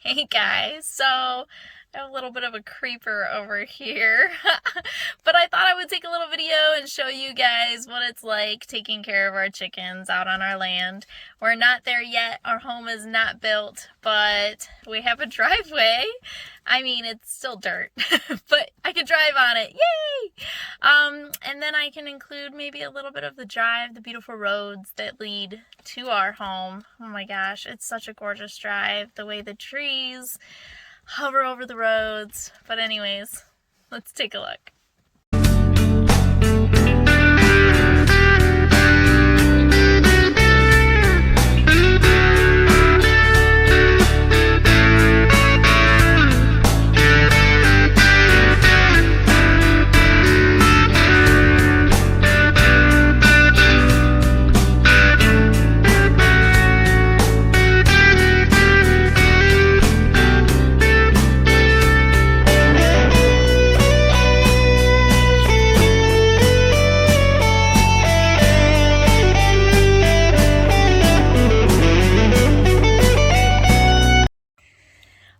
Hey guys, so I have a little bit of a creeper over here, but I thought I would take a little video and show you guys what it's like taking care of our chickens out on our land. We're not there yet, our home is not built, but we have a driveway. I mean, it's still dirt, but I can drive on it, yay! And then I can include maybe a little bit of the drive, the beautiful roads that lead to our home. Oh my gosh, it's such a gorgeous drive, the way the trees hover over the roads. But anyways, let's take a look.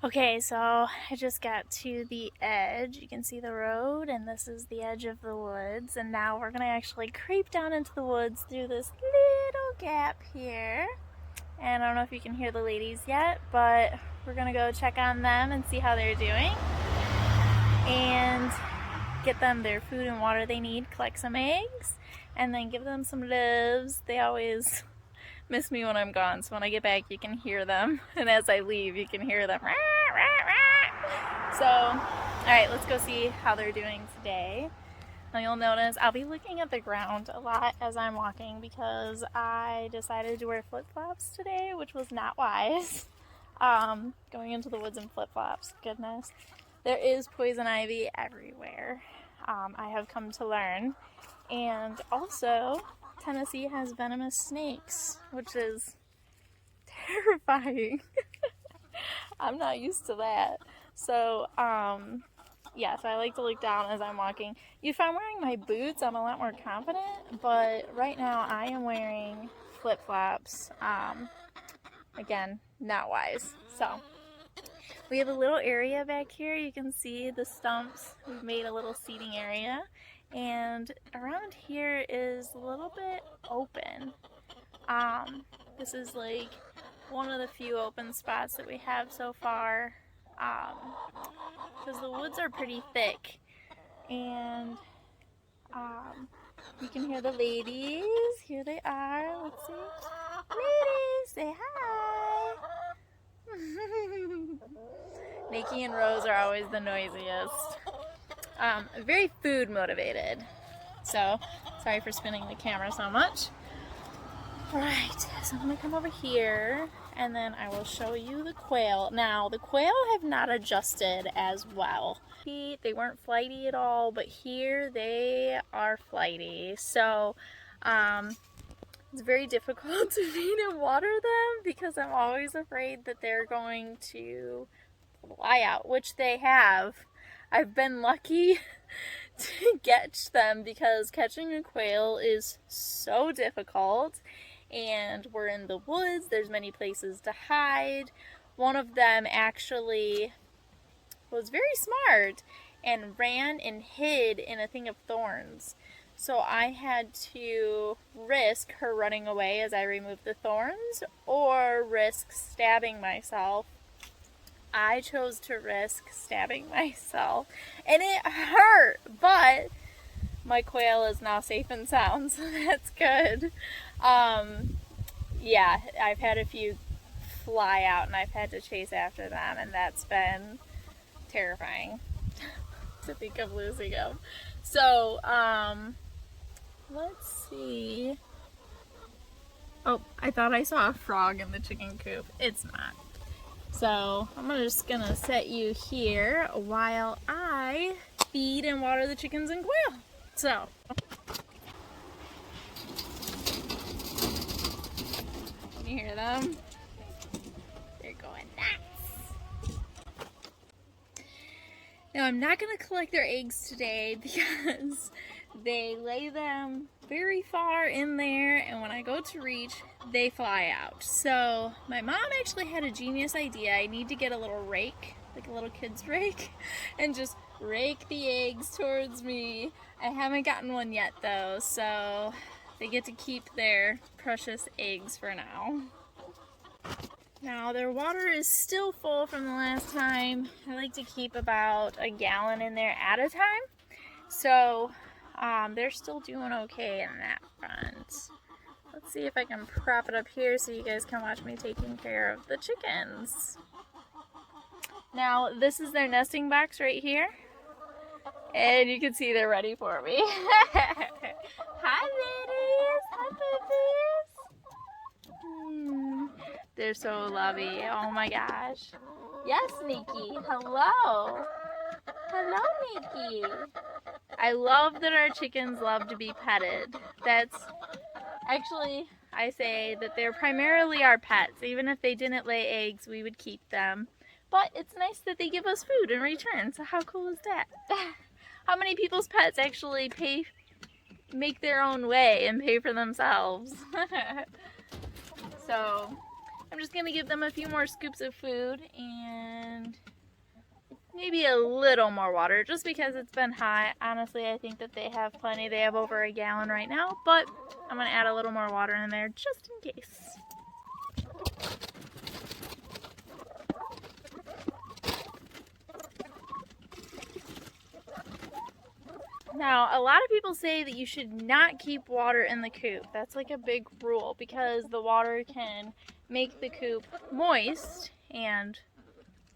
Okay, so I just got to the edge. You can see the road, and this is the edge of the woods. And now we're gonna actually creep down into the woods through this little gap here. And I don't know if you can hear the ladies yet, but we're gonna go check on them and see how they're doing. And get them their food and water they need, collect some eggs, and then give them some loves. They always miss me when I'm gone, so when I get back you can hear them, and as I leave you can hear them. So, alright, let's go see how they're doing today. Now you'll notice I'll be looking at the ground a lot as I'm walking because I decided to wear flip-flops today, which was not wise. Going into the woods in flip-flops, goodness. There is poison ivy everywhere, I have come to learn. And also, Tennessee has venomous snakes, which is terrifying. I'm not used to that. So, yeah, so I like to look down as I'm walking. If I'm wearing my boots, I'm a lot more confident, but right now I am wearing flip-flops. Again, not wise. So, we have a little area back here. You can see the stumps. We've made a little seating area. And around here is a little bit open. This is like one of the few open spots that we have so far, because the woods are pretty thick. And you can hear the ladies. Here they are. Let's see. Ladies, say hi. Nikki and Rose are always the noisiest. Very food motivated. So, sorry for spinning the camera so much. Alright, so I'm going to come over here and then I will show you the quail. Now, the quail have not adjusted as well. They weren't flighty at all, but here they are flighty. So, it's very difficult to feed and water them because I'm always afraid that they're going to fly out, which they have. I've been lucky to catch them because catching a quail is so difficult, and we're in the woods, there's many places to hide. One of them actually was very smart and ran and hid in a thing of thorns. So I had to risk her running away as I removed the thorns, or risk stabbing myself. I chose to risk stabbing myself, and it hurt, but my quail is now safe and sound, so that's good. Yeah, I've had a few fly out, and I've had to chase after them, and that's been terrifying to think of losing them. So, let's see. Oh, I thought I saw a frog in the chicken coop. It's not. So I'm just gonna set you here while I feed and water the chickens and quail. So, can you hear them? They're going nuts. Now I'm not gonna collect their eggs today because They lay them very far in there, and when I go to reach, they fly out. So my mom actually had a genius idea. I need to get a little rake, like a little kid's rake, and just rake the eggs towards me. I haven't gotten one yet though, so they get to keep their precious eggs for now. Now their water is still full from the last time. I like to keep about a gallon in there at a time. So they're still doing okay in that front. Let's see if I can prop it up here so you guys can watch me taking care of the chickens. Now this is their nesting box right here. And you can see they're ready for me. Hi ladies! Hi babies! They're so lovey. Oh my gosh. Yes, Nikki. Hello. Hello, Nikki. I love that our chickens love to be petted. That's actually, I say that they're primarily our pets. Even if they didn't lay eggs, we would keep them. But it's nice that they give us food in return. So how cool is that? How many people's pets actually make their own way and pay for themselves? So I'm just gonna give them a few more scoops of food and maybe a little more water just because it's been hot. Honestly, I think that they have plenty. They have over a gallon right now, but I'm gonna add a little more water in there just in case. Now, a lot of people say that you should not keep water in the coop. That's like a big rule because the water can make the coop moist and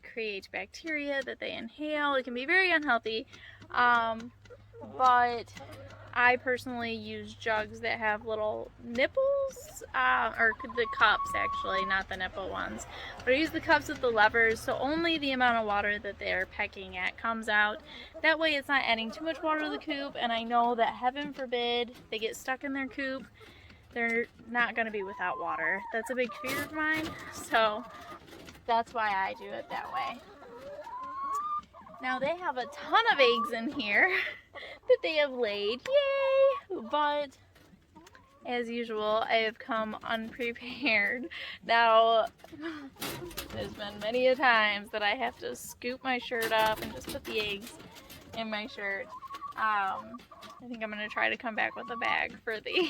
create bacteria that they inhale. It can be very unhealthy, but I personally use jugs that have little nipples, or the cups actually, not the nipple ones. But I use the cups with the levers, so only the amount of water that they're pecking at comes out. That way it's not adding too much water to the coop, and I know that heaven forbid they get stuck in their coop, they're not going to be without water. That's a big fear of mine, so that's why I do it that way. Now they have a ton of eggs in here that they have laid, yay! But as usual, I have come unprepared. Now, there's been many a times that I have to scoop my shirt up and just put the eggs in my shirt. I think I'm gonna try to come back with a bag for these.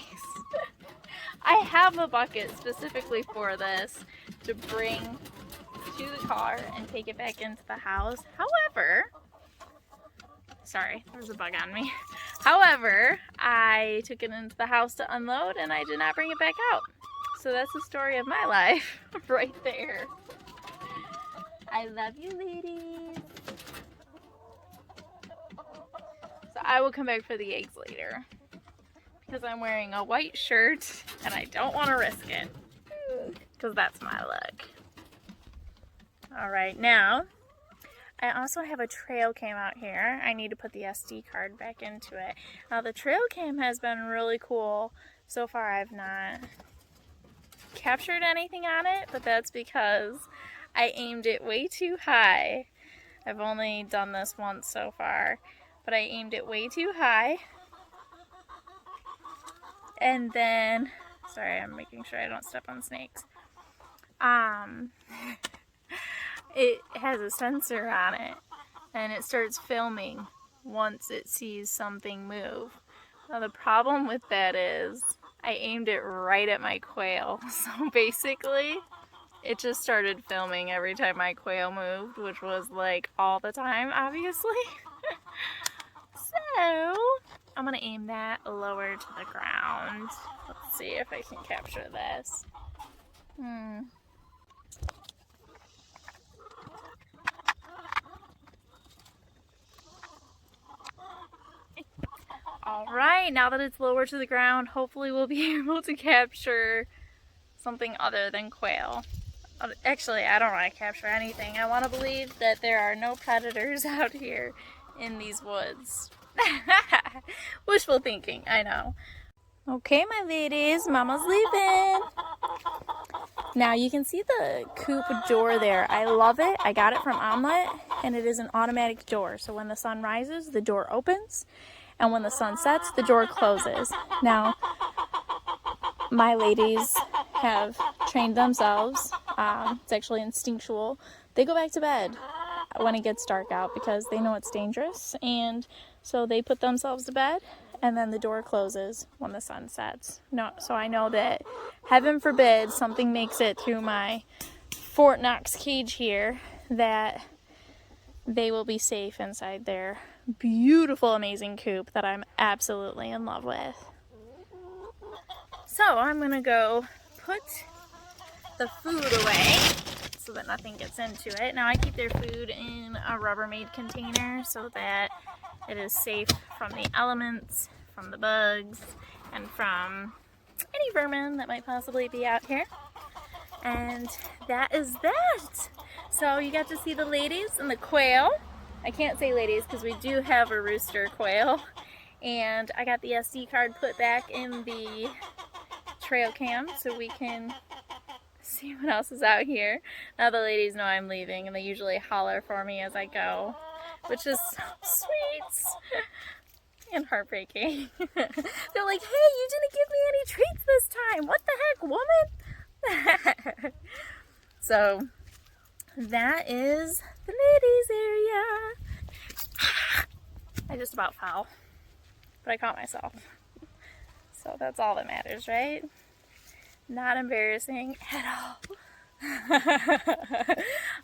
I have a bucket specifically for this to bring to the car and take it back into the house. However, sorry, there's a bug on me. However, I took it into the house to unload and I did not bring it back out. So that's the story of my life right there. I love you, ladies. So I will come back for the eggs later because I'm wearing a white shirt and I don't want to risk it because that's my look. Alright, now I also have a trail cam out here. I need to put the SD card back into it. Now the trail cam has been really cool. So far I've not captured anything on it, but that's because I aimed it way too high. I've only done this once so far, but I aimed it way too high. And then, sorry, I'm making sure I don't step on snakes. It has a sensor on it and it starts filming once it sees something move. Now the problem with that is I aimed it right at my quail. So basically it just started filming every time my quail moved, which was like all the time, obviously. So I'm gonna aim that lower to the ground. Let's see if I can capture this. Alright, now that it's lower to the ground, hopefully we'll be able to capture something other than quail. Actually, I don't want to capture anything. I want to believe that there are no predators out here in these woods. Wishful thinking, I know. Okay, my ladies, Mama's leaving. Now you can see the coop door there. I love it. I got it from Omelette, and it is an automatic door. So when the sun rises, the door opens, and when the sun sets, the door closes. Now, my ladies have trained themselves. It's actually instinctual. They go back to bed when it gets dark out because they know it's dangerous, and so they put themselves to bed, and then the door closes when the sun sets. No, so I know that, heaven forbid, something makes it through my Fort Knox cage here, that they will be safe inside their beautiful, amazing coop that I'm absolutely in love with. So I'm gonna go put the food away so that nothing gets into it. Now I keep their food in a Rubbermaid container so that it is safe from the elements, from the bugs, and from any vermin that might possibly be out here. And that is that. So you got to see the ladies and the quail. I can't say ladies because we do have a rooster quail. And I got the SD card put back in the trail cam so we can see what else is out here. Now the ladies know I'm leaving, and they usually holler for me as I go, which is so sweet and heartbreaking. They're like, hey, you didn't give me any treats this time. What the heck, woman? So that is the ladies area. I just about fell, but I caught myself. So that's all that matters, right? Not embarrassing at all.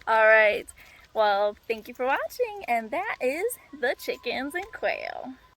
All right. Well, thank you for watching, and that is the chickens and quail.